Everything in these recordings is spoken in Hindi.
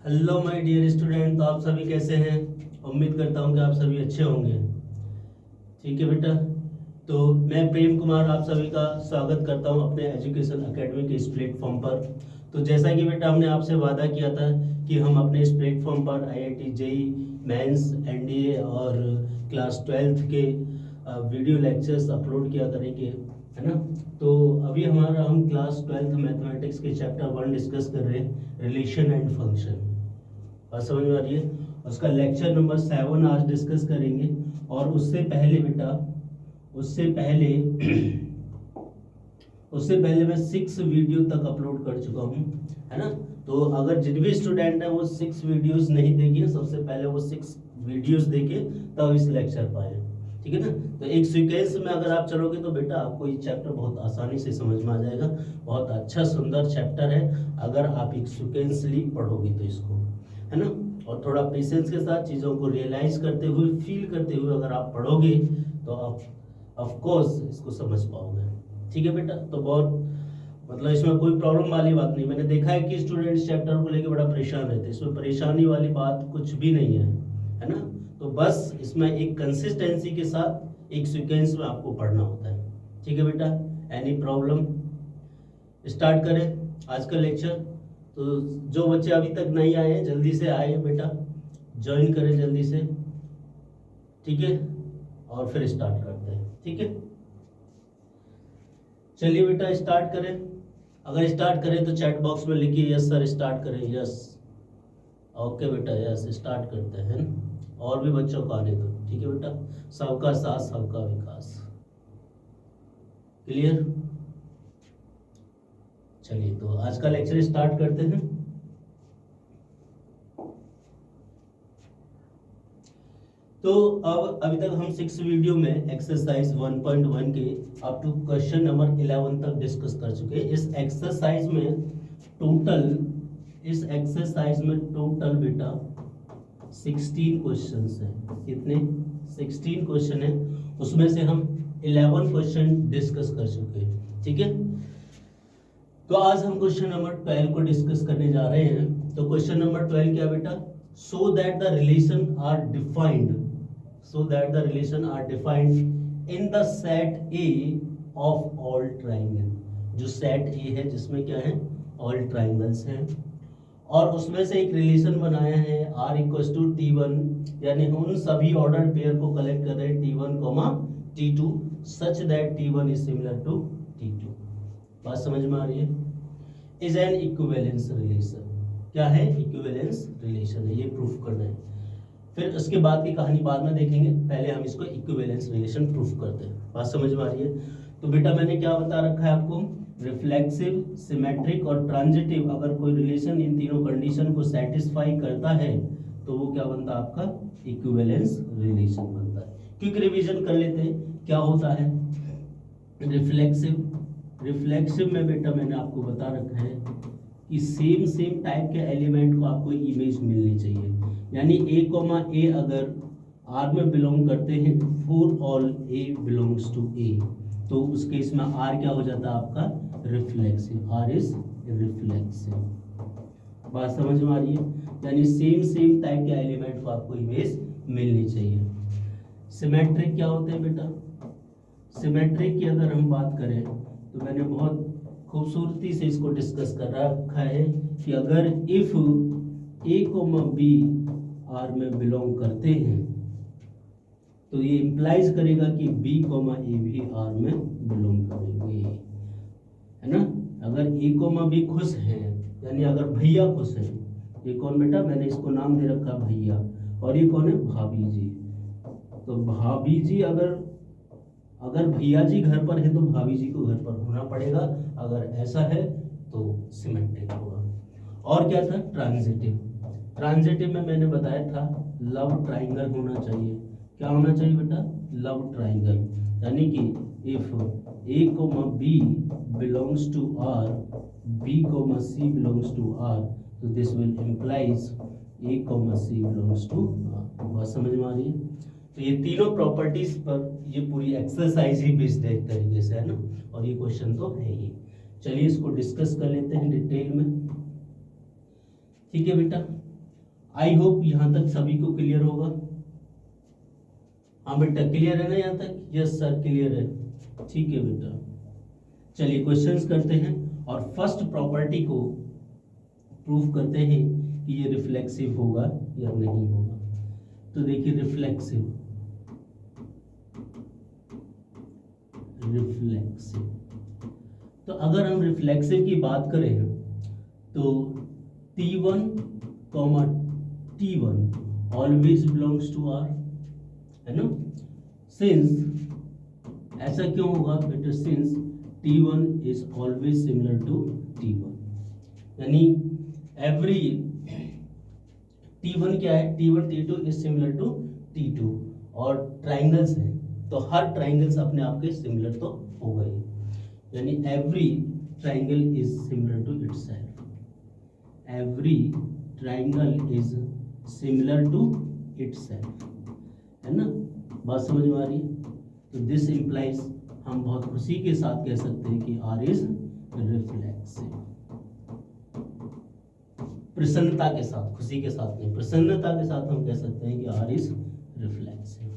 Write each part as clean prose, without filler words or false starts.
Hello my dear student. तो आप सभी कैसे हैं? उम्मीद करता हूं कि आप सभी अच्छे होंगे। ठीक है बेटा। तो मैं प्रेम कुमार आप सभी का स्वागत करता हूं अपने एजुकेशन एकेडमी के इस प्लेटफॉर्म पर। तो जैसा कि बेटा हमने आपसे वादा किया था कि हम अपने इस प्लेटफॉर्म पर आईआईटी जेई मेंस एनडीए और क्लास 12th के वीडियो लेक्चर्स अपलोड किया करेंगे, है ना। तो अभी हम क्लास 12th मैथमेटिक्स के चैप्टर 1 डिस्कस कर रहे हैं, रिलेशन एंड फंक्शन। बात समझ में आ रही है? उसका लेक्चर नंबर 7 आज डिस्कस करेंगे। और उससे पहले बेटा, उससे पहले उससे पहले मैं 6 वीडियो तक अपलोड कर चुका हूँ, है ना। तो अगर जिन भी स्टूडेंट है वो 6 वीडियोस नहीं देखे, सबसे पहले वो 6 वीडियोस देखे तब इस लेक्चर पाए। ठीक है ना। तो एक सीक्वेंस में अगर आप चलोगे तो बेटा आपको ये चैप्टर बहुत आसानी से समझ में आ जाएगा। बहुत अच्छा सुंदर चैप्टर है अगर आप एक सीक्वेंसली पढ़ोगे तो इसको, है ना। और थोड़ा पेशेंस के साथ चीज़ों को रियलाइज करते हुए, फील करते हुए अगर आप पढ़ोगे तो आप ऑफ कोर्स इसको समझ पाओगे। ठीक है बेटा। तो बहुत मतलब इसमें कोई प्रॉब्लम वाली बात नहीं। मैंने देखा है कि स्टूडेंट्स चैप्टर को लेकर बड़ा परेशान रहते हैं। इसमें परेशानी वाली बात कुछ भी नहीं है ना। तो बस इसमें एक कंसिस्टेंसी के साथ एक सीक्वेंस में आपको पढ़ना होता है। ठीक है बेटा। Any problem? स्टार्ट करें आज का लेक्चर। तो जो बच्चे अभी तक नहीं आए हैं जल्दी से आए बेटा, ज्वाइन करें जल्दी से। ठीक है। और फिर स्टार्ट करते हैं। ठीक है, चलिए बेटा स्टार्ट करें। अगर स्टार्ट करें तो चैट बॉक्स में लिखिए यस सर, स्टार्ट करें। यस, ओके बेटा, यस स्टार्ट करते हैं। और भी बच्चों को आने दो। ठीक है बेटा। सबका साथ सबका विकास। क्लियर? चलिए तो आज का लेक्चर स्टार्ट करते हैं। तो अब अभी तक हम 6 वीडियो में एक्सरसाइज 1.1 के अप टू क्वेश्चन नंबर 11 तक डिस्कस कर चुके हैं। इस एक्सरसाइज में टोटल बेटा 16 क्वेश्चंस हैं। कितने? 16 क्वेश्चन है। उसमें से हम 11 क्वेश्चन डिस्कस कर चुके हैं। ठीक है। तो आज हम क्वेश्चन नंबर 12 को डिस्कस करने जा रहे हैं। तो क्वेश्चन नंबर 12 क्या बेटा? So that the relation are defined in the set A of all triangle। जो सेट A है जिसमें क्या है? ऑल ट्राइंगल्स हैं। और उसमें से एक रिलेशन बनाया है R इक्वल टू T1, यानी उन सभी ऑर्डर पेयर को कलेक्ट कर रहे हैं T1, T2 such that T1 is similar to T2। बात समझ में आ रही है? Is an equivalence relation. क्या है? इक्विवेलेंस रिलेशन है, ये प्रूफ करना है। फिर उसके बाद की कहानी बाद में देखेंगे, पहले हम इसको इक्विवेलेंस रिलेशन प्रूफ करते हैं। बात समझ में आ रही है? तो बेटा मैंने क्या बता रखा है आपको? रिफ्लेक्सिव, सिमेट्रिक और ट्रांजिटिव अगर कोई रिलेशन इन तीनों कंडीशन को सेटिस्फाई करता है तो वो क्या बनता है? आपका इक्विवेलेंस रिलेशन बनता है। क्विक रिवीजन कर लेते हैं क्या होता है रिफ्लेक्सिव में बेटा मैंने आपको बता रखा है कि सेम टाइप के एलिमेंट को आपको इमेज मिलनी चाहिए। यानी A, अगर R में बिलोंग करते हैं, for all A belongs to A, तो उस केस में R क्या हो जाता है? आपका रिफ्लेक्सिव। R is reflexive. बात समझ में आ रही है? यानी सेम टाइप के एलिमेंट को आपको इमेज मिलनी चाहिए। सिमेट्रिक क्या होते हैं बेटा? सिमेट्रिक की अगर हम बात करें तो मैंने बहुत खूबसूरती से इसको डिस्कस कर रखा है कि अगर इफ A, B R में बिलोंग करते हैं तो ये इंप्लाइज करेगा कि B, A भी R में बिलोंग करेंगे, है ना। अगर A, B खुश हैं, यानी अगर भैया खुश हैं, ये कौन बेटा? मैंने इसको नाम दे रखा भैया, और ये कौन है? भाभी जी। तो भाभी जी अगर भैया जी घर पर है तो भाभी जी को घर पर होना पड़ेगा। अगर ऐसा है तो सिमेट्रिक होगा। और क्या था? ट्रांजिटिव में मैंने बताया था लव ट्राइंगल होना चाहिए। क्या होना चाहिए बेटा? Love triangle. यानी कि if A, B belongs to R, B, C belongs to R, तो this will implies A, C belongs to R। बात समझ में आ रही है? तो ये तीनों प्रॉपर्टीज पर ये पूरी एक्सरसाइज ही बेस्ड है एक तरीके से, है ना। और ये क्वेश्चन तो है ही। चलिए इसको डिस्कस कर लेते हैं डिटेल में। ठीक है बेटा। आई होप यहाँ तक सभी को क्लियर होगा। हाँ बेटा क्लियर है ना यहाँ तक? यस सर क्लियर है। ठीक है बेटा, चलिए क्वेश्चंस करते हैं और फर्स्ट प्रॉपर्टी को प्रूफ करते हैं कि ये रिफ्लेक्सिव होगा या नहीं होगा। तो देखिए रिफ्लेक्सिव, तो अगर हम रिफ्लेक्सिव की बात करें तो T1, T1 always belongs to R, है ना? सिंस ऐसा क्यों होगा बेटा? Since T1 is always similar to T1, यानी एवरी T1 क्या है? T1 T2 is similar to T2, और ट्राइंगल्स हैं तो हर ट्राइंगल्स अपने आप के सिमिलर तो हो गए, यानी every triangle is similar to itself, every triangle is similar to itself, है ना? बात समझ में आ रही है? तो दिस इंप्लाइज, हम बहुत खुशी के साथ कह सकते हैं कि R इज रिफ्लेक्सिव। प्रसन्नता के साथ, खुशी के साथ नहीं, प्रसन्नता के साथ हम कह सकते हैं कि R इज रिफ्लेक्सिव।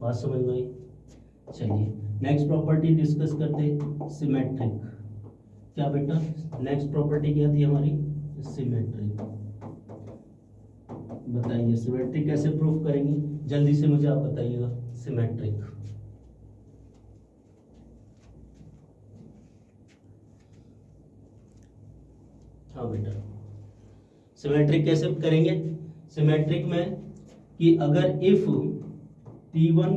बात समझ में आई? चलिए नेक्स्ट प्रॉपर्टी डिस्कस करते हैं, सिमेट्रिक। क्या बेटा नेक्स्ट प्रॉपर्टी क्या थी हमारी? सिमेट्रिक। बताइए सिमेट्रिक कैसे प्रूफ करेंगे? जल्दी से मुझे आप बताइएगा। सिमेट्रिक, हाँ बेटा सिमेट्रिक कैसे करेंगे? सिमेट्रिक में कि अगर इफ T1,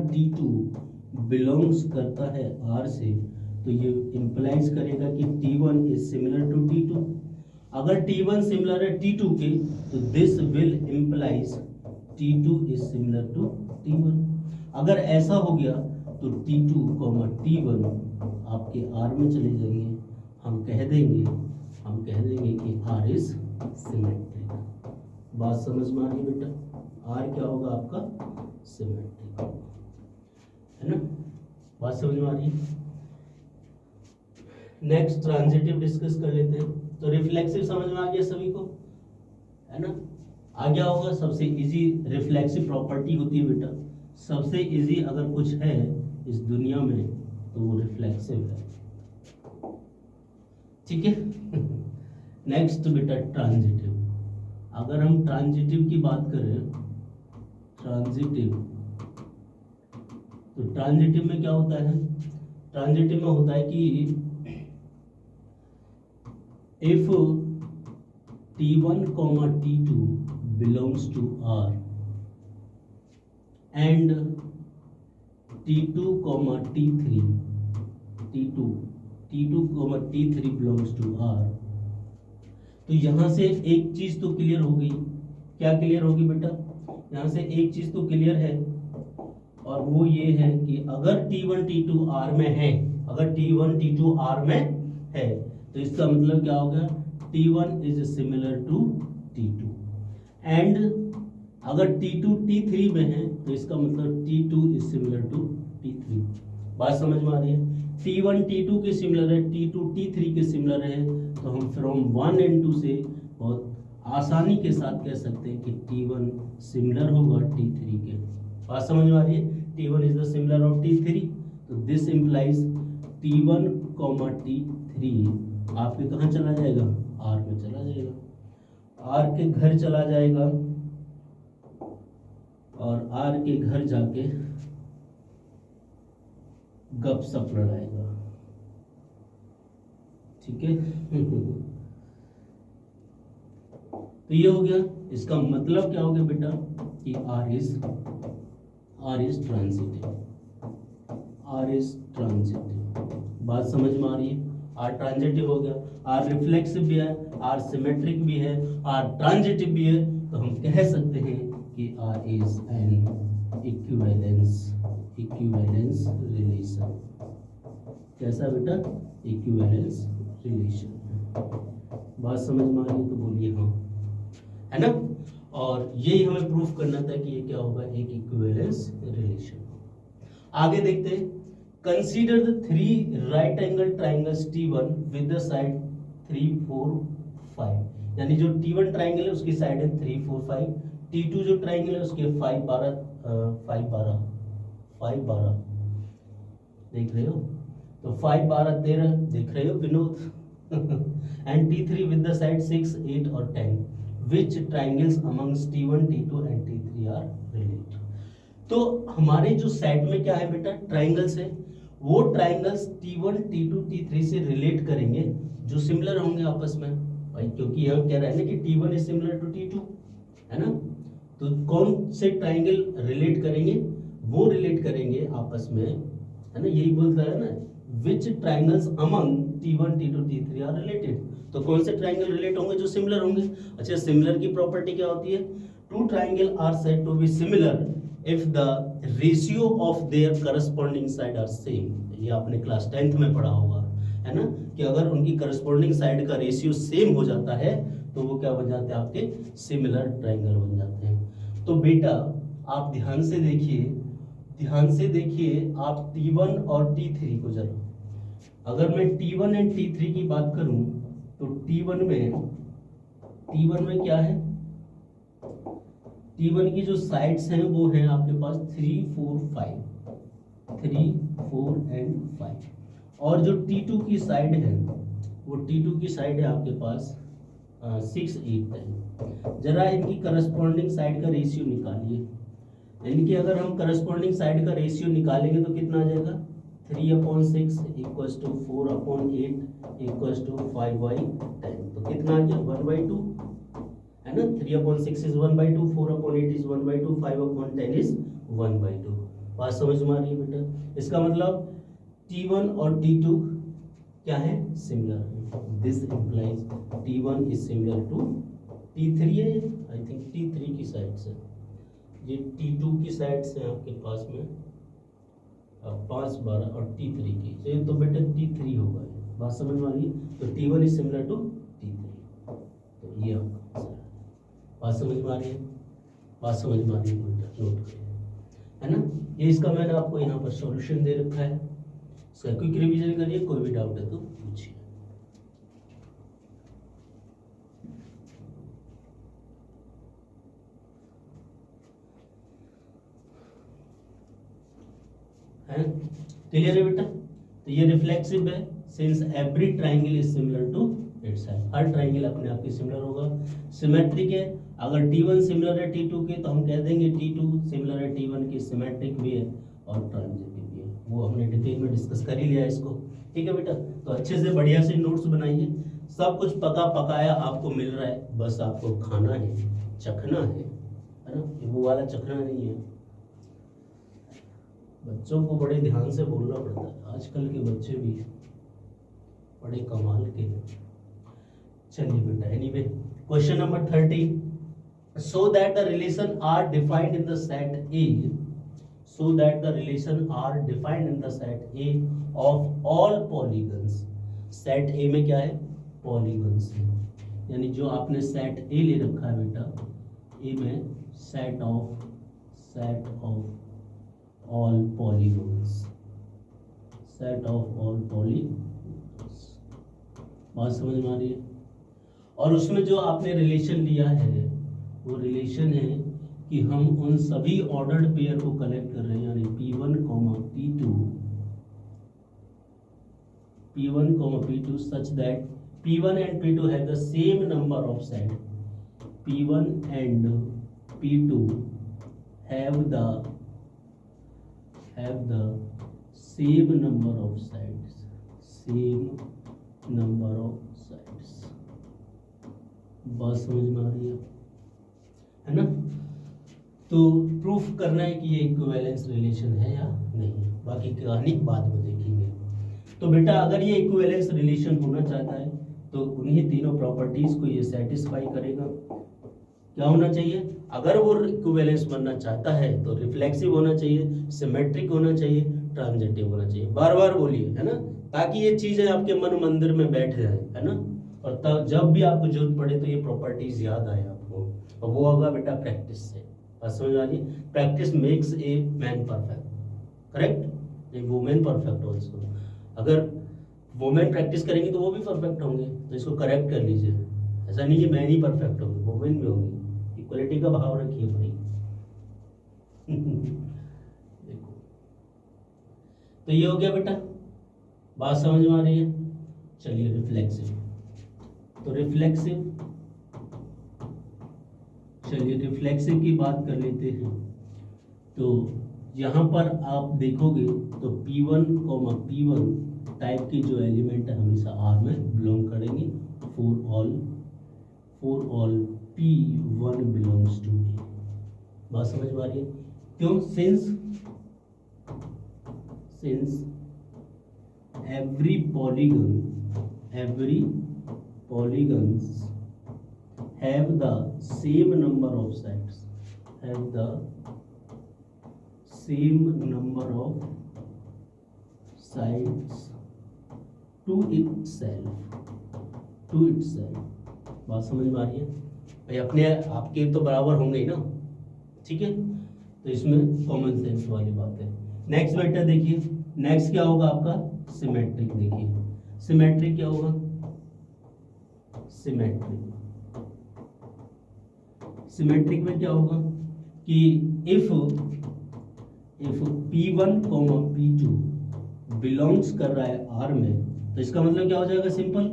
T2 बिलोंग्स करता है R से, तो ये इंप्लाइज करेगा कि T1 is similar to T2। अगर T1 सिमिलर है T2 के, तो this will implies T2 is similar to T1। अगर ऐसा हो गया तो T2, T1 आपके R में चले जाएंगे, हम कह देंगे कि R इज सिमेट्रिक। बात समझ में आ रही है बेटा? R क्या होगा आपका? सिमेट्रिक, है ना? बात समझ में आ रही है? नेक्स्ट ट्रांजिटिव डिस्कस कर लेते हैं। तो रिफ्लेक्सिव समझ में आ गया सभी को, है ना? आ गया होगा। सबसे इजी रिफ्लेक्सिव प्रॉपर्टी होती है बेटा, सबसे इजी अगर कुछ है इस दुनिया में तो वो रिफ्लेक्सिव है, ठीक है? नेक्स्ट बेटा ट्रांजिटिव। अगर हम ट्रांजिटिव की बात करें, ट्रांजिटिव, तो ट्रांजिटिव में क्या होता है? ट्रांजिटिव में होता है कि if T1, T2 belongs to R and T2, T3 belongs to R, तो यहां से एक चीज तो क्लियर हो गई। क्या क्लियर होगी बेटा? यहां से एक चीज तो क्लियर है, और वो ये है कि अगर T1, T2 R में है, अगर T1, T2 R में है, तो इसका मतलब क्या होगा? T1 is similar to T2, and अगर T2 T3 में है तो इसका मतलब T2 is similar to T3। बात समझ में आ रही है? T1 T2 के सिमिलर है, T2 T3 के सिमिलर है, तो हम फ्रॉम 1 and 2 से बहुत आसानी के साथ कह सकते हैं कि T1 सिमिलर होगा T3 के। बात समझ में आ रही है? T1 is the similar of T3, तो दिस इंप्लाइज T1, T3 आपके कहाँ चला जाएगा? R में चला जाएगा, R के घर चला जाएगा, और R के घर जाके गपशप लड़ाएगा, ठीक है? तो ये हो गया। इसका मतलब क्या हो गया बेटा? कि R इज ट्रांजिटिव। बात समझ में आ रही है? R ट्रांजिटिव हो गया, R रिफ्लेक्सिव भी है, R सिमेट्रिक भी है, R ट्रांजिटिव भी है, तो हम कह सकते हैं कि R is an equivalence relation. कैसा बेटा? Equivalence relation. बात समझ में आ रही है तो बोलिए हाँ, है ना? और यही हमें प्रूफ करना था कि ये क्या होगा? एक इक्विवेलेंस रिलेशन। आगे देखते हैं। Consider the 3 right angle triangles T1 with the side 3, 4, 5। यानी जो T1 ट्राइंगल है उसकी साइड है 3 4 5, T2 जो ट्राइंगल है उसके 5 12 5 12 देख रहे हो, तो 5 12 13 देख रहे हो Vinod and T3 with the side 6 8 और 10, which triangles amongst T1 T2 and T3 are related। तो हमारे जो सेट में क्या है बेटा, ट्राइंगल्स है, वो ट्राइंगल्स T1 T2 T3 से रिलेट करेंगे जो सिमिलर होंगे आपस में भाई, क्योंकि यहाँ कह रहा है ना कि T1 is similar to T2, है ना। तो कौन से ट्राइंगल रिलेट करेंगे, वो रिलेट करेंगे आपस में, है ना, यही बोलता है ना, which triangles among T1 T2 T3 are related. तो कौन से ट्राइंगल रिलेट होंगे, जो सिमिलर होंगे। अच्छा, सिमिलर की प्रॉपर्टी क्या होती है, two triangle are said to be similar if the ratio of their corresponding side are same. ये आपने क्लास 10th में पढ़ा होगा, है ना, कि अगर उनकी करस्पॉन्डिंग साइड का रेशियो सेम हो जाता है तो वो क्या बन जाते हैं, आपके सिमिलर ट्राइंगल बन जाते हैं। तो बेटा आप ध्यान से देखिए आप T1 और T3 को जरा, अगर मैं T1 एंड T3 की बात करूं तो T1 में क्या है, T1 की जो साइड्स हैं वो हैं आपके पास 3 4 एंड 5, और जो T2 की साइड है वो T2 की साइड है आपके पास 6 8 10। जरा इनकी करस्पॉन्डिंग साइड का रेशियो निकालिए, यानी कि अगर हम करस्पॉन्डिंग साइड का रेशियो निकालेंगे तो कितना आ जाएगा, 3/6 इक्वल्स टू 4/8 इक्वल्स टू 5/10। तो कितना आ गया, 1/2, है ना। 3/6 इज 1/2, 4/8 इज 1/2, 5/10 इज 1/2। बात समझ में आ रही है बेटा। इसका मतलब T1 और T2 क्या है, सिमिलर है। This implies T1 is similar to T3 है, आई थिंक T3 की साइड से, ये T2 की साइड से आपके पास में 5 12 और T3 की, ये तो बेटा T3 होगा। बात समझ में आ रही है। तो T1 is similar to T3, तो ये आपका आंसर है। बात समझ में आ रही है, बात समझ में आ रही है बेटा, नोट करिए, है ना। ये इसका मैंने आपको यहाँ पर सॉल्यूशन दे रखा है, इसका क्विक रिवीजन करिए, कोई भी डाउट है तो पूछिए। क्लियर है बेटा। तो ये रिफ्लेक्सिव है, since every triangle is similar to itself, हर ट्राइंगल अपने आप के सिमिलर होगा। सिमेट्रिक है, अगर T1 सिमिलर है T2 के तो हम कह देंगे T2 सिमिलर है T1 की, सिमेट्रिक भी है और ट्रांजिटिव भी है, वो हमने डिटेल में डिस्कस कर ही लिया इसको। ठीक है बेटा, तो अच्छे से बढ़िया से नोट्स बनाइए, सब कुछ पका पकाया आपको मिल रहा है, बस आपको खाना है, चखना है ना, वो वाला चखना नहीं है। बच्चों को बड़े ध्यान से बोलना पड़ता है, आजकल के बच्चे भी बड़े कमाल के हैं। चलिए बेटा, anyway question number 13, so that the relation are defined in the set A, so that the relation are defined in the set A of all polygons। Set A में क्या है, पॉलीगन्स है, यानी जो आपने सेट A ले रखा है बेटा, A में set of all polygons, set of all polygons। बात समझ में आ रही है। और उसमें जो आपने रिलेशन लिया है वो रिलेशन है कि हम उन सभी ऑर्डर्ड पेयर को कलेक्ट कर रहे हैं, यानी P1, P2 such that P1 and P2 have the same number of sides। P1 and P2 have the same number of sides, बात समझ में आ रही है ना। तो प्रूफ करना है कि ये इक्विवेलेंस रिलेशन है या नहीं, बाकी कहानी बाद में देखेंगे। तो बेटा अगर ये इक्विवेलेंस रिलेशन होना चाहता है तो उन्हीं तीनों प्रॉपर्टीज को ये सेटिस्फाई करेगा। क्या होना चाहिए, अगर वो इक्विवेलेंस बनना चाहता है तो रिफ्लेक्सिव होना चाहिए, सिमेट्रिक होना चाहिए, ट्रांजिटिव होना चाहिए। बार बार बोलिए, है ना, ताकि ये चीजें आपके मन मंदिर में बैठ जाए, है ना, और तब जब भी आपको जरूरत पड़े तो ये प्रॉपर्टीज याद आए आपको, और वो होगा बेटा प्रैक्टिस से। समझ आ रही, practice makes a man perfect, correct, A women perfect also. अगर वुमेन प्रैक्टिस करेंगी तो वो भी परफेक्ट होंगे, तो इसको करेक्ट कर लीजिए। ऐसा नहीं कि मैन ही परफेक्ट होगी, वुमेन भी होंगी। इक्वलिटी का भाव रखिए भाई। देखो, तो ये हो गया बेटा, बात समझ में आ रही है। चलिए रिफ्लेक्सिव, तो रिफ्लेक्सिव, चलिए रिफ्लेक्सिव की बात कर लेते हैं। तो यहाँ पर आप देखोगे तो P1, P1 टाइप की जो एलिमेंट है हमेशा R में बिलोंग करेंगे। For all P1 belongs to A। बात समझ में आ रही है? क्यों? सिंस every polygons have the same number of sides, to itself। बात समझ में आ रही है भाई? अपने आपके तो बराबर होंगे ही ना, ठीक है? तो इसमें कॉमन सेंस वाली बात है। नेक्स्ट बेटा देखिए, नेक्स्ट क्या होगा आपका? सिमेट्रिक। देखिए सिमेट्रिक क्या होगा? सिमेट्रिक में क्या होगा कि इफ P1, P2 बिलोंग्स कर रहा है R में, तो इसका मतलब क्या हो जाएगा? सिंपल,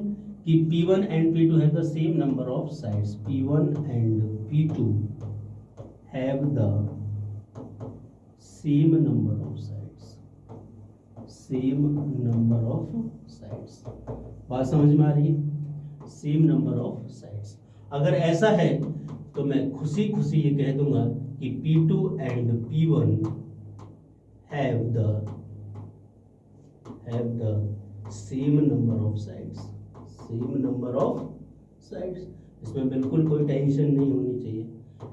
कि P1 and P2 have the same number of sides. P1 and P2 have the same number of sides. बात समझ में आ रही है? Same number of sides. अगर ऐसा है तो मैं खुशी खुशी ये कह दूंगा कि P2 and P1 have the same number of sides. इसमें बिल्कुल कोई टेंशन नहीं होनी चाहिए,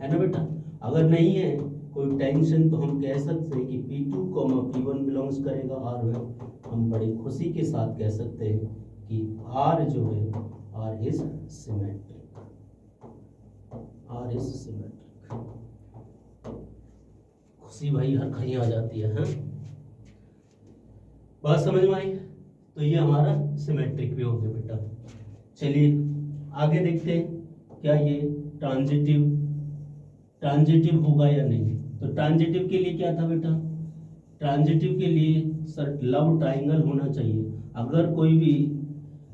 है ना बेटा? अगर नहीं है कोई टेंशन तो हम कह सकते हैं कि P2, P1 बिलोंग्स करेगा R में। हम बड़ी खुशी के साथ कह सकते हैं कि R जो है R is symmetric। खुशी भाई हर कहीं आ जाती है, हाँ? बात समझ में आई? तो ये हमारा सिमेट्रिक भी हो गया बेटा। चलिए आगे देखते हैं, क्या ये ट्रांजिटिव होगा या नहीं। तो ट्रांजिटिव के लिए क्या था बेटा? ट्रांजिटिव के लिए सर लव ट्राइंगल होना चाहिए। अगर कोई भी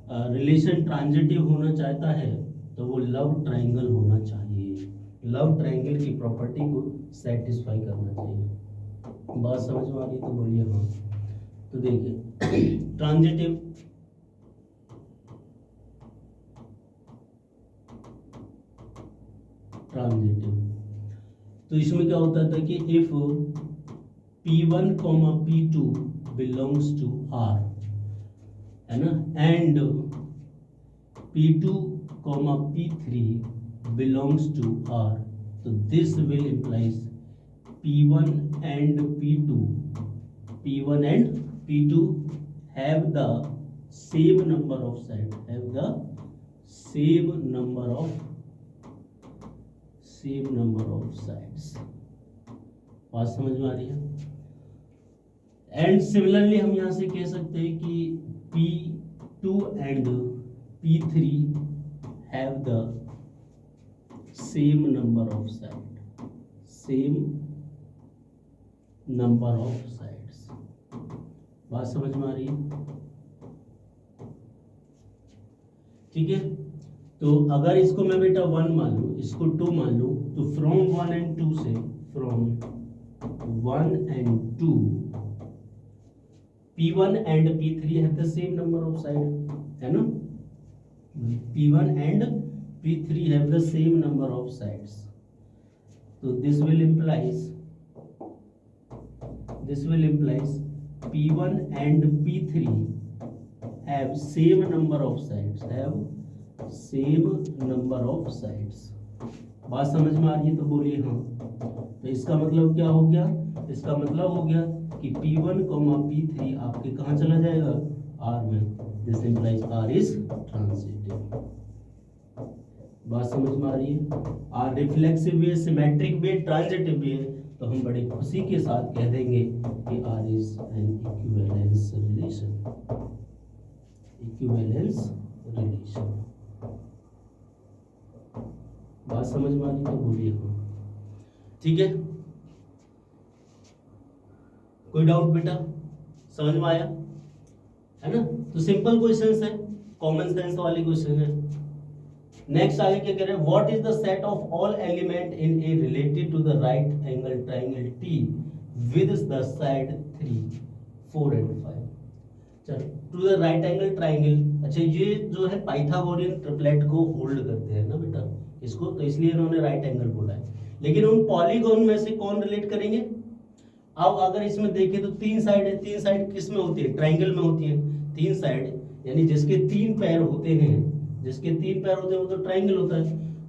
रिलेशन ट्रांजिटिव होना चाहता है तो वो लव ट्राइंगल होना चाहिए। लव ट्राइंगल की प्रॉपर्टी को सेटिस्फाई करना चाहिए। बात समझ में आ रही तो बोलिए हाँ। तो देखिए ट्रांजिटिव, तो इसमें क्या होता था कि if P1, P2 belongs to R, है ना, and P2, P3 belongs to R, तो this will implies P1 and P2 have the same number of sides, बात समझ में आ रही है? एंड सिमिलरली हम यहां से कह सकते हैं कि P2 and P3 have the same number of sides। बात समझ में आ रही है? ठीक है, तो अगर इसको मैं बेटा 1 मान लूं, इसको 2 मान लूं, तो फ्रॉम 1 and 2 से, from 1 and 2 P1 and P3 have the same number of sides, है ना? P1 and P3 have the same number of sides, so this will implies P1 and P3 have same number of sides, बात समझ में आ रही है तो बोलिए हाँ। तो इसका मतलब क्या हो गया? इसका मतलब हो गया कि P1, P3 आपके कहाँ चला जाएगा? R में। This implies R is transitive. बात समझ में आ रही है? R रिफ्लेक्सिव भी है, सिमेट्रिक भी है, ट्रांजिटिव भी है, तो हम बड़ी खुशी के साथ कह देंगे कि R is an equivalence relation. बात समझ में आ रही तो बोलिए हाँ। ठीक है, कोई डाउट बेटा, समझ में आया है ना? तो सिंपल क्वेश्चंस है, कॉमन सेंस वाले क्वेश्चन है। नेक्स्ट आगे क्या कह रहे हैं, what is the set of all element in A related to the right angle triangle T with the side 3, 4 and 5। चलो, to the right angle triangle, अच्छा ये जो है पाइथागोरियन ट्रिपलेट को होल्ड करते हैं ना बेटा इसको, तो इसलिए इन्होंने राइट एंगल बोला है। लेकिन उन पॉलीगॉन में से कौन रिलेट करेंगे? अब अगर इसमें देखें तो 3 साइड है, 3 साइड किस में होती है? ट्राइंगल में होती है। 3 साइड यानी जिसके 3 पैर होते हैं, जिसके 3 पैर होते हैं वो तो ट्राइंगल होता है।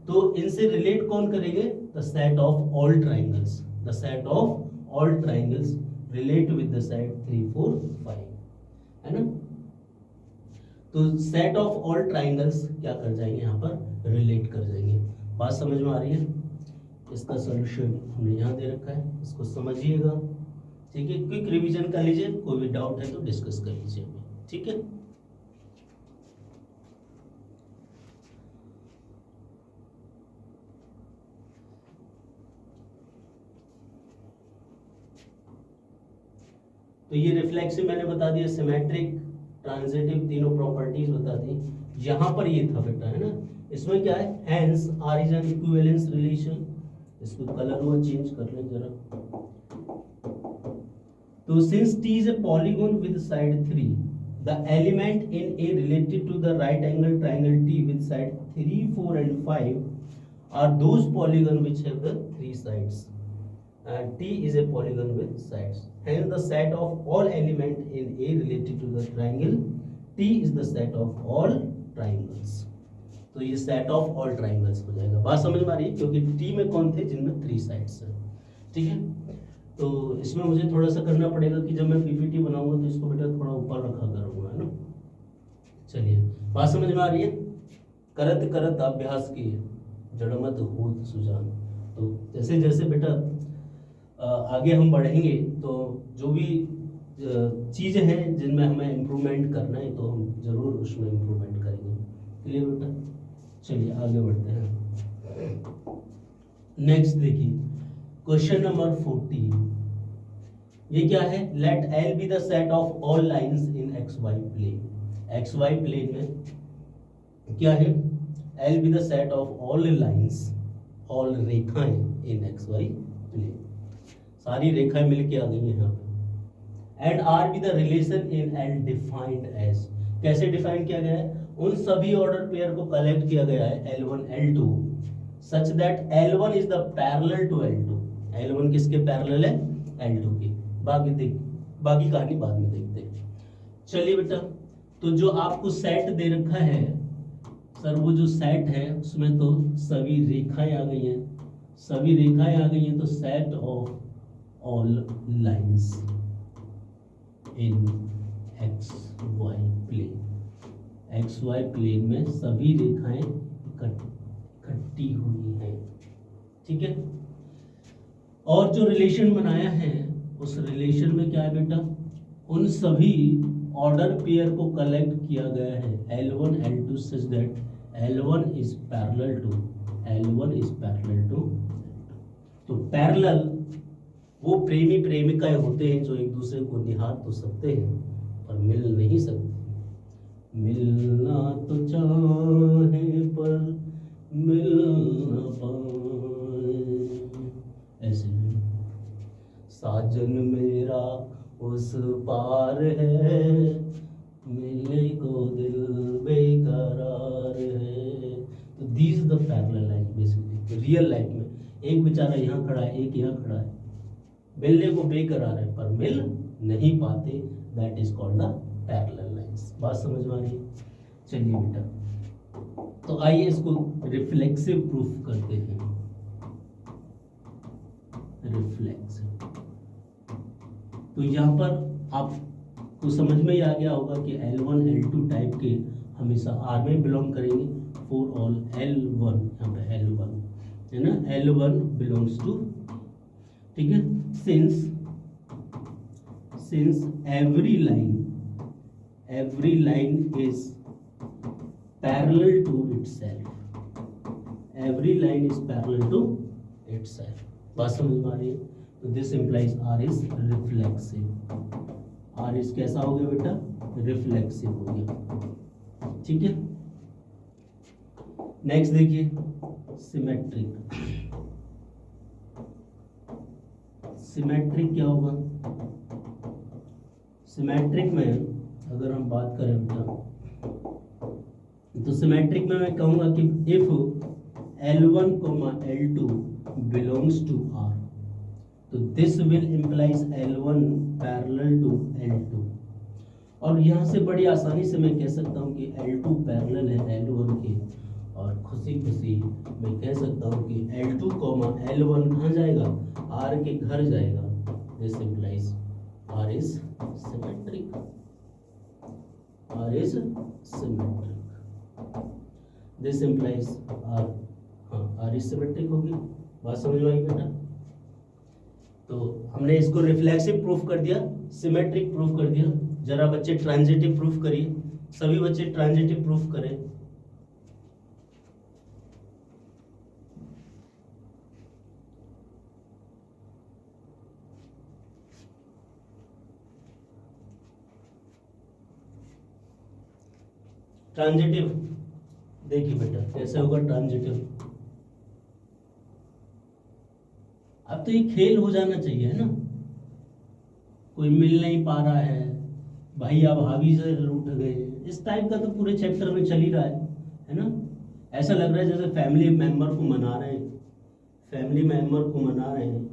तो इनसे रिलेट कौन करेंगे? The set of all triangles, the set of all triangles relate with the side 3, 4, 5, है ना? तो सेट ऑफ ऑल ट्राइंगल्स क्या कर जाएंगे यहाँ पर? रिलेट कर जाएंगे। बात समझ में आ रही है? इसका सॉल्यूशन हमने यहाँ दे रखा है, इसको समझिएगा। ठीक है, क्विक रिवीजन कर लीजिए, कोई भी डाउट है तो डिस्कस कर लीजिए। ठीक है, तो ये रिफ्लेक्सिव मैंने बता दिया, सिमेट्रिक, ट्रांजिटिव, तीनों प्रॉपर्टीज बता दी। यहां पर ये था बेटा, है ना? इसमें क्या है? Hence origin equivalence relation. इसको कलर वो चेंज कर लें जरा। तो since T is a polygon with side 3, the element in A related to the right angle triangle T with side 3, 4 and 5 are those polygon which have the 3 sides. T is a polygon with sides. Hence the set of all element in A related to the triangle T is the set of all triangles. तो ये set of all triangles हो जाएगा। बात समझ में आ रही है? क्योंकि T में कौन थे? जिनमें 3 sides है। ठीक है, तो इसमें मुझे थोड़ा सा करना पड़ेगा कि जब मैं पीपीटी बनाऊंगा तो इसको बेटा थोड़ा ऊपर रखा करूंगा, है ना? चलिए, बात समझ में आ रही है? करत करत अभ्यास की जड़मत होत सुजान। तो जैसे जैसे बेटा आगे हम बढ़ेंगे तो जो भी चीज़ें हैं जिनमें हमें इम्प्रूवमेंट करना है तो हम जरूर उसमें इम्प्रूवमेंट करेंगे। क्लियर बेटा? चलिए आगे बढ़ते हैं। नेक्स्ट देखिए, क्वेश्चन नंबर 14। ये क्या है? Let L be the set of all lines in X Y plane. X Y plane में क्या है? L be the set of all lines, all रेखाएं इन एक्स वाई प्लेन। सारी रेखाएं मिलके आ गई हैं यहाँ पे। And R be the relation in L defined as. कैसे डिफाइन किया गया है? उन सभी ऑर्डर पेयर को कलेक्ट किया गया है L1 L2 such that L1 is the parallel to L2। L1 किसके पैरेलल है? L2 के। बाकी कहानी बाद में देखते हैं। चलिए बेटा, तो जो आपको सेट दे रखा है सर, वो जो सेट है उसमें तो सभी रेखाएं आ गई हैं, सभी रेखाएं आ गई हैं। तो set of all lines in X Y plane, X Y plane में सभी रेखाएं इकट्ठी हुई हैं। ठीक है, और जो रिलेशन बनाया है उस रिलेशन में क्या है बेटा? उन सभी ऑर्डर पेयर को कलेक्ट किया गया है L1 L2 such that L1 is parallel to L1 is parallel to. तो पैरेलल वो प्रेमी प्रेमिकाएं होते हैं जो एक दूसरे को निहार तो सकते हैं पर मिल नहीं सकते। मिलना तो चाहे पर मिल न पाए, ऐसे साजन मेरा उस पार है, मिलने को दिल बेकरार है। तो these the parallel line basically real life में। एक बेचारा यहाँ खड़ा है, एक यहाँ खड़ा है, मिलने को बेकरार है पर मिल नहीं पाते, that is called the parallel lines. बात समझ में आ रही है? चलिए बेटा, तो आइए इसको रिफ्लेक्सिव प्रूफ करते हैं। रिफ्लेक्सिव, तो यहाँ पर आपको समझ में ही आ गया होगा कि L1 L2 टाइप के हमेशा R में बिलोंग करेंगे। फॉर ऑल L1, यहाँ पे L1 है ना, L1 बिलोंग्स टू, ठीक है, since every line is parallel to itself, every line is parallel to itself. बात समझ में आ रही है? तो this implies R is reflexive. R is कैसा हो गया बेटा? रिफ्लेक्सिव हो गया। ठीक है, नेक्स्ट देखिए सिमेट्रिक। सिमेट्रिक क्या होगा? सिमेट्रिक में अगर हम बात करें बेटा, तो सिमेट्रिक में मैं कहूंगा कि if L1, L2 belongs to R, तो this will implies L1 parallel to L2। और यहाँ से बड़ी आसानी से मैं कह सकता हूँ कि L2 पैरेलल है L1 के, और खुशी खुशी मैं कह सकता हूँ कि L2, L1 कहाँ जाएगा? R के घर जाएगा। This implies R is symmetric. R is symmetric. This implies R, हाँ, R इज सिमेट्रिक होगी। बात समझ में आई बेटा? तो हमने इसको रिफ्लेक्सिव प्रूफ कर दिया, सिमेट्रिक प्रूफ कर दिया। जरा बच्चे ट्रांजिटिव प्रूफ करिए, सभी बच्चे ट्रांजिटिव प्रूफ करें। ट्रांजिटिव देखिए बेटा कैसे होगा ट्रांजिटिव। अब तो ये खेल हो जाना चाहिए, है ना? कोई मिल नहीं पा रहा है भाई, अब हावी से उठ गए, इस टाइप का तो पूरे चैप्टर में चल ही रहा है ना? ऐसा लग रहा है जैसे फैमिली मेंबर को मना रहे हैं, फैमिली मेंबर को मना रहे हैं।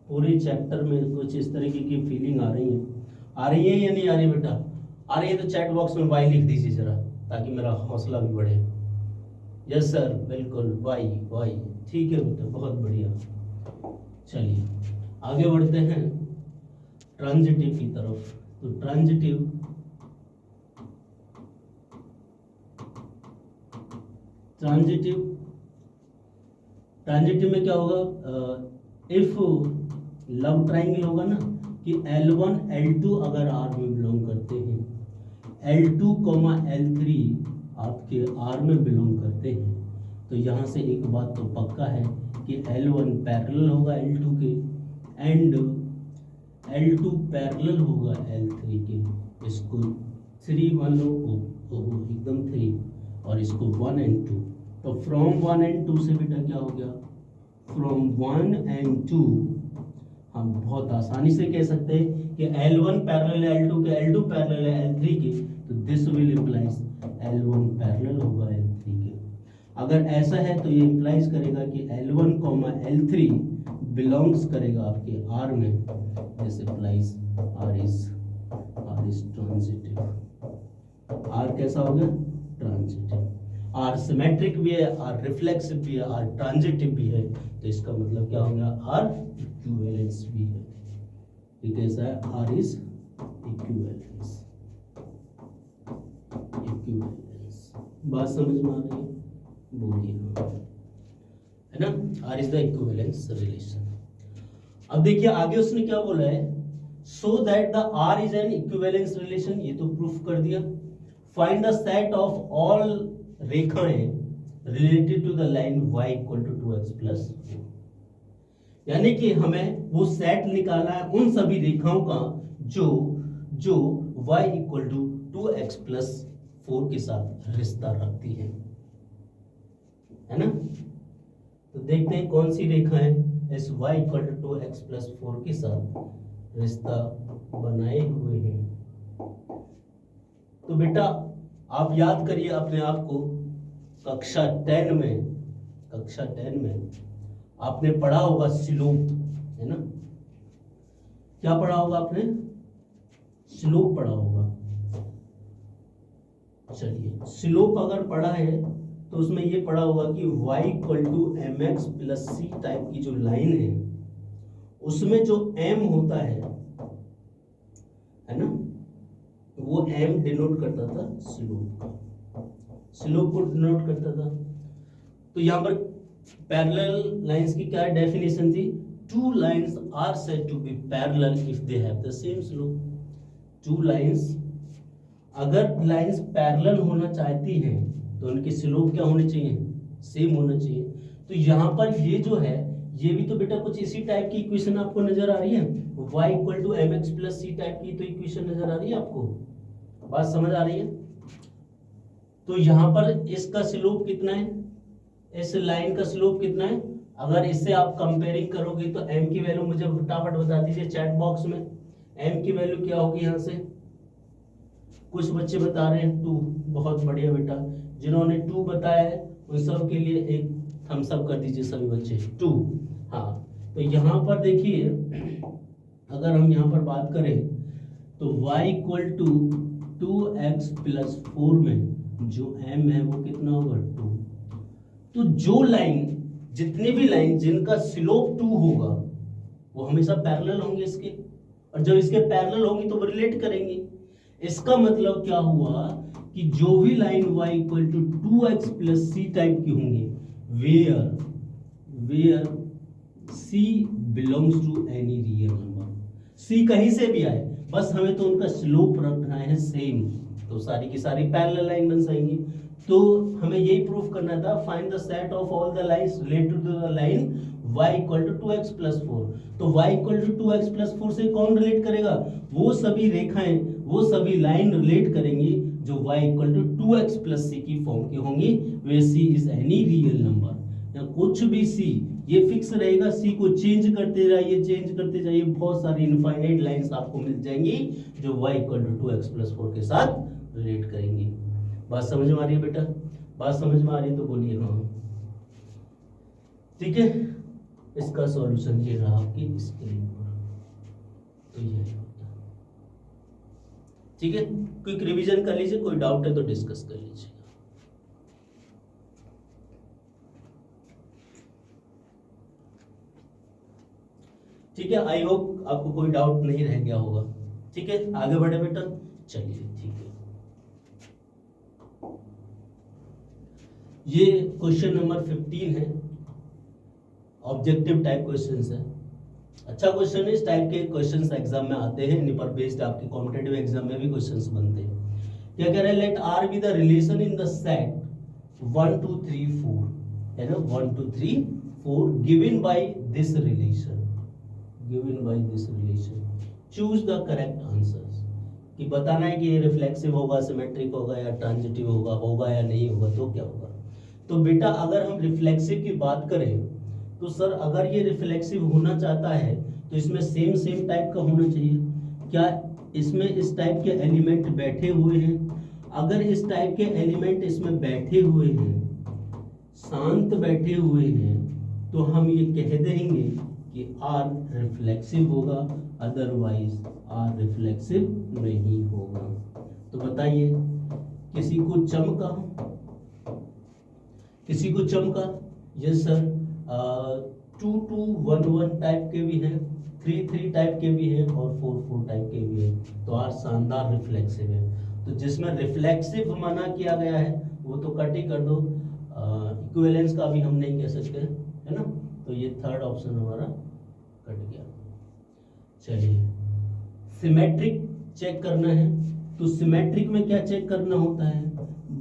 पूरे चैप्टर में कुछ इस तरीके की फीलिंग आ रही है या नहीं आ रही बेटा? आ रही है तो चैट बॉक्स में वाई लिख दीजिए जरा, ताकि मेरा हौसला भी बढ़े। यस सर, बिल्कुल वाई वाई, ठीक है बेटा, बहुत बढ़िया। चलिए आगे बढ़ते हैं ट्रांजिटिव की तरफ। तो ट्रांजिटिव में क्या होगा? इफ लव ट्राइंगल होगा ना, कि L1 L2 अगर R में बिलोंग करते हैं, L2, L3 आपके R में बिलोंग करते हैं, तो यहाँ से एक बात तो पक्का है कि L1 पैरेलल होगा L2 के, एंड L2 पैरेलल होगा L3 के। इसको 3 मान लो, एकदम 3, और इसको 1 and 2। तो फ्रॉम 1 and 2 से बेटा क्या हो गया? फ्रॉम 1 and 2 हम बहुत आसानी से कह सकते हैं कि L1 पैरेलल है L2 के, L2 पैरेलल है L3 के, तो this will implies L1 parallel होगा L3 के। अगर ऐसा है तो ये इम्प्लाइज करेगा कि L1, L3 बिलोंग्स करेगा आपके R में। This implies R is transitive. R कैसा हो गया? ट्रांजिटिव। R सिमेट्रिक भी है, R रिफ्लेक्सिव भी है, R ट्रांजिटिव भी है, तो इसका मतलब क्या हो गया? R इक्विवेलेंस भी है। ये कैसा है? R is equivalence. बात समझ में आ रही है? बोलिए, है ना? R is the equivalence relation. अब देखिए आगे उसने क्या बोला है? So that the R is an equivalence relation, ये तो प्रूफ कर दिया। Find the set of all रेखाएं related to the line y equal to 2x plus, यानी कि हमें वो सेट निकालना है उन सभी रेखाओं का जो y equal to 2x plus 4 के साथ रिश्ता रखती है ना? तो देखते हैं कौन सी रेखाएं इस y equal to 2x plus 4 के साथ रिश्ता बनाए हुए हैं। तो बेटा आप याद करिए अपने आप को, कक्षा 10 में आपने पढ़ा होगा स्लोप, है ना? क्या पढ़ा होगा आपने? स्लोप पढ़ा होगा। चलिए स्लोप अगर पढ़ा है तो उसमें ये पढ़ा होगा कि y equal to mx plus C type की जो लाइन है, उसमें जो m होता है ना, वो m डिनोट करता था स्लोप को डिनोट करता था। तो यहाँ पर पैरेलल लाइंस की क्या डेफिनेशन थी? Two lines are said to be parallel if they have the same slope. Two lines, अगर लाइंस पैरेलल होना चाहती हैं तो उनकी स्लोप क्या होनी चाहिए? सेम होना चाहिए। तो यहाँ पर ये जो है ये भी तो बेटा कुछ इसी टाइप की इक्वेशन आपको नजर आ रही है, y equal to m x plus C type की तो इक्वेशन नजर आ रही है आपको, बात समझ आ रही है। तो यहाँ पर इसका स्लोप कितना है, इस लाइन का स्लोप कितना है, अगर इससे आप कंपेयरिंग करोगे तो m की वैल्यू मुझे फटाफट बता दीजिए चैट बॉक्स में, m की वैल्यू क्या होगी यहाँ से, कुछ बच्चे बता रहे हैं 2, बहुत बढ़िया बेटा, जिन्होंने 2 बताया है उन सब के लिए एक थम्स अप कर दीजिए सभी बच्चे 2। हाँ तो यहाँ पर देखिए अगर हम यहाँ पर बात करें तो y equal to 2x plus 4 में जो m है वो कितना होगा 2। तो जो लाइन, जितनी भी लाइन जिनका स्लोप 2 होगा वो हमेशा पैरेलल होंगे इसके, और जब इसके पैरेलल होंगी तो वो रिलेट करेंगी। इसका मतलब क्या हुआ कि जो भी line y equal to 2x plus C type की होंगी, where c belongs to any real number, c कहीं से भी आए बस हमें तो उनका स्लोप रखना है सेम, तो सारी की सारी पैरेलल लाइन बन जाएंगी। तो हमें यही प्रूफ करना था, find the set of all the lines related to the line y equal to 2x plus 4। तो y equal to 2x plus 4 से कौन रिलेट करेगा, वो सभी रेखाएं, वो सभी लाइन रिलेट करेंगी जो y equal to 2x plus c की फॉर्म की होंगी, वे c is any real number, या कुछ भी c ये फिक्स रहेगा, c को चेंज करते जाइए, बहुत सारी इनफाइनाइट लाइंस आपको मिल जाएंगी जो y equal to 2x plus 4 के साथ रिलेट करेंगी। बात समझ में आ रही है बेटा, बात समझ में आ रही है तो बोलिए हाँ, ठीक है। इसका सॉल्यूशन ये रहा आपकी स्क्रीन पर, तो ये होता है, ठीक है। क्विक रिवीजन कर लीजिए, कोई डाउट है तो डिस्कस कर लीजिए। ठीक है, आई होप आपको कोई डाउट नहीं रह गया होगा, ठीक है। आगे बढ़े बेटा, चलिए ठीक है। ये क्वेश्चन नंबर 15 है, ऑब्जेक्टिव टाइप क्वेश्चंस है। अच्छा क्वेश्चन है, इस टाइप के क्वेश्चंस एग्जाम में आते हैं, इन्हीं पर बेस्ड आपके कॉम्पिटिटिव एग्जाम में भी क्वेश्चंस बनते हैं। क्या कह रहे हैं, let R be the relation in the set 1 2 3 4, है ना, 1 2 3 4 given by this relation, choose the correct answers. कि बताना है कि ये रिफ्लेक्सिव होगा, सिमेट्रिक होगा या ट्रांजिटिव होगा या नहीं होगा, तो क्या होगा। तो बेटा अगर हम रिफ्लेक्सिव की बात करें तो सर अगर ये रिफ्लेक्सिव होना चाहता है तो इसमें सेम टाइप का होना चाहिए। क्या इसमें इस टाइप के एलिमेंट बैठे हुए हैं, अगर इस टाइप के एलिमेंट इसमें बैठे हुए हैं, शांत बैठे हुए हैं, तो हम ये कह देंगे कि आर रिफ्लेक्सिव होगा, अदरवाइज आर रिफ्लेक्सिव नहीं होगा। तो बताइए, किसी को चमका, यस सर, 2 2 1 1 टाइप के भी हैं, 3 3 टाइप के भी हैं और 4 4 टाइप के भी हैं, तो आर शानदार रिफ्लेक्सिव है। तो जिसमें रिफ्लेक्सिव मना किया गया है वो तो कट ही कर दो, इक्विवेलेंस का भी हम नहीं कह सकते, है ना, तो ये थर्ड ऑप्शन हमारा कट गया। चलिए, सिमेट्रिक चेक करना है, तो सिमेट्रिक में क्या चेक करना होता है,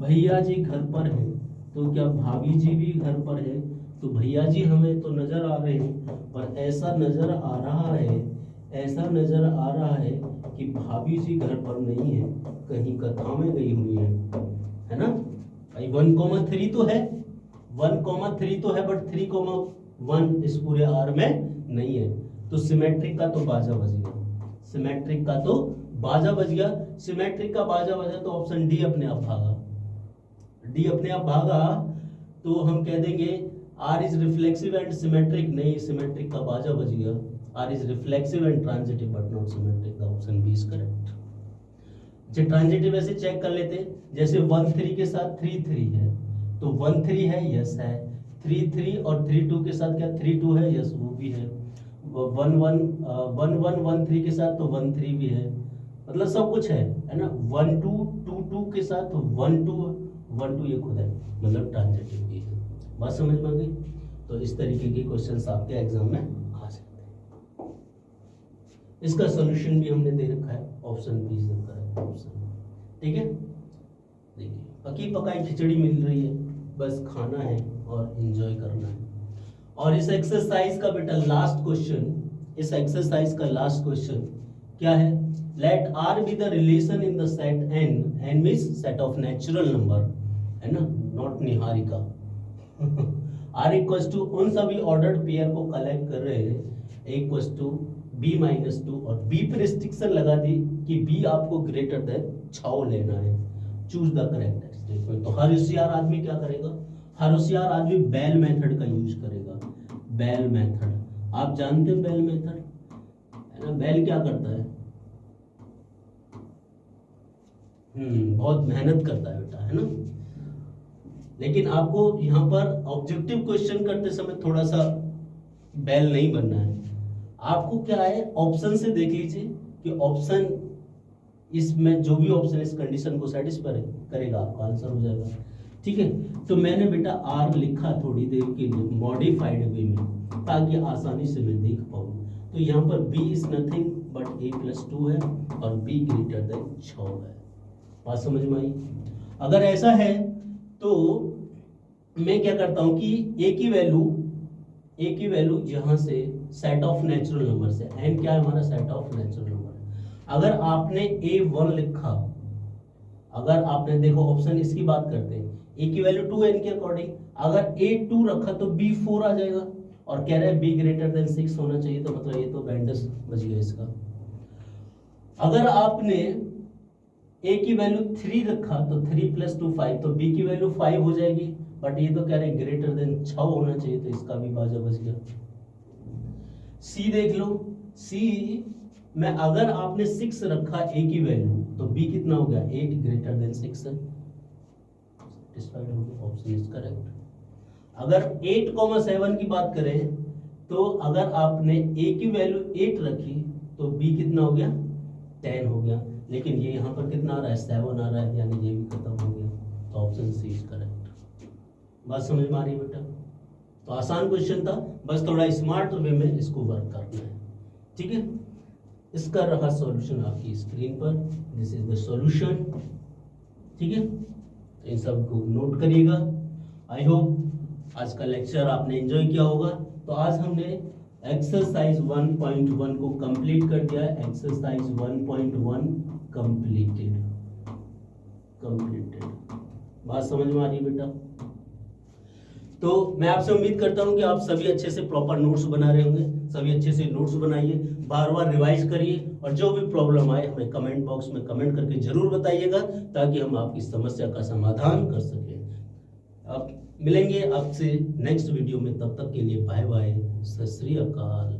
भैया जी घर पर है तो क्या भाभी जी भी घर पर है, तो भैया जी हमें तो नजर आ रहे हैं, पर ऐसा नजर आ रहा है कि भाभी जी घर पर नहीं है, कहीं कथा में गई हुई है ना। भाई 1,3 तो है, 1,3 तो है, बट 3,1 इस पूरे आर में नहीं है, तो सिमेट्रिक का तो बाजा बज गया, सिमेट्रिक का बाजा बजा तो ऑप्शन डी अपने आप भागा, तो हम कह देंगे R is reflexive and symmetric, नहीं, सिमेट्रिक का बाजा बज गया, R is reflexive and transitive but not symmetric, का ऑप्शन बी इज करेक्ट। अच्छा, ट्रांजिटिव ऐसे चेक कर लेते हैं, जैसे 1 3 के साथ 3 3 है, तो 1 3 है, यस है, 3 3 और 3 2 के साथ क्या 3 2 है, यस वो भी है, 1 1 3 के साथ तो 1 3 भी है, मतलब सब कुछ है ना। 1 2 2 2 के साथ 1 2 ये खुद है, मतलब ट्रांजिटिव भी है। बात समझ में आ गई। तो इस तरीके के क्वेश्चंस आपके एग्जाम में आ सकते हैं। इसका सॉल्यूशन भी हमने दे रखा है, ऑप्शन बी से करेक्ट ऑप्शन, ठीक है। देखिए, पकी पकाई खिचड़ी मिल रही है, बस खाना है और एंजॉय करना है। और इस एक्सरसाइज का बेटा लास्ट क्वेश्चन, इस एक्सरसाइज का लास्ट क्वेश्चन क्या है, let R be the relation in the set N, N means set of natural number, है ना, not Niharika. R equals to, उन सभी ऑर्डर्ड पेयर को कलेक्ट कर रहे हैं, इक्वल्स टू b-2, और b पर रिस्ट्रिक्शन लगा दी कि b आपको ग्रेटर देन 6 लेना है। Choose the correct statement. तो हर होशियार आदमी क्या करेगा, हर होशियार आदमी बेल मेथड का यूज करेगा। बेल मेथड आप जानते हैं, बेल मेथड है ना। बेल क्या करता है, बहुत मेहनत करता है बेटा, है ना। लेकिन आपको यहाँ पर ऑब्जेक्टिव क्वेश्चन करते समय थोड़ा सा बेल नहीं बनना है। आपको क्या है, ऑप्शन से देख लीजिए कि ऑप्शन, इसमें जो भी ऑप्शन इस कंडीशन को सेटिस्फाई करेगा आपका आंसर हो जाएगा। ठीक है, तो मैंने बेटा आर लिखा थोड़ी देर के लिए मॉडिफाइड वे में, ताकि आसानी से मैं देख पाऊँ। तो यहाँ पर b is nothing but a+2 है और b ग्रेटर देन 6 है। बात समझ में आई। अगर ऐसा है तो मैं क्या करता हूँ कि a की वैल्यू यहाँ से सेट ऑफ नेचुरल नंबर से, n क्या है हमारा, सेट ऑफ नेचुरल नंबर। अगर आपने a1 लिखा, अगर आपने देखो ऑप्शन इसकी बात करते हैं, a की वैल्यू 2n के अकॉर्डिंग, अगर a2 रखा तो b4 आ जाएगा, और कह रहे हैं b ग्रेटर देन 6 होना चाहिए, तो मतलब ये तो बैंडस बच गया इसका। अगर आपने a की वैल्यू 3 रखा तो 3+2 5, तो b की वैल्यू 5 हो जाएगी, बट ये तो कह रहे हैं ग्रेटर देन 6 होना चाहिए, तो इसका भी बाजा बच गया। c देख लो, c में अगर आपने 6 रखा a की वैल्यू, तो b कितना हो गया, 8 ग्रेटर देन 6 है, सेटिस्फाइड हो गया, ऑप्शन इज करेक्ट। अगर 8,7 की बात करें, तो अगर आपने a की वैल्यू 8 रखी तो b कितना हो गया, 10 हो गया, लेकिन ये यहाँ पर कितना आ रहा है, 7 आ रहा है, यानी ये भी खत्म हो गया, तो ऑप्शन सी इज करेक्ट। बात समझ में आ रही है बेटा। तो आसान क्वेश्चन था, बस थोड़ा स्मार्ट वे में इसको वर्क करना है। ठीक है, इसका रहा सॉल्यूशन आपकी स्क्रीन पर, दिस इज द सॉल्यूशन। ठीक है, तो इन सब को नोट करिएगा। आई होप आज का लेक्चर आपने एंजॉय किया होगा। तो आज हमने एक्सरसाइज 1.1 को कंप्लीट कर दिया है। Exercise 1.1 completed. बात समझ में आ रही है बेटा। तो मैं आपसे उम्मीद करता हूं कि आप सभी अच्छे से प्रॉपर नोट्स बना रहे होंगे। सभी अच्छे से नोट्स बनाइए, बार बार रिवाइज करिए, और जो भी प्रॉब्लम आए हमें कमेंट बॉक्स में कमेंट करके जरूर बताइएगा, ताकि हम आपकी समस्या का समाधान कर सकें। अब मिलेंगे आपसे नेक्स्ट वीडियो में, तब तक के लिए बाय बाय, सत श्री अकाल।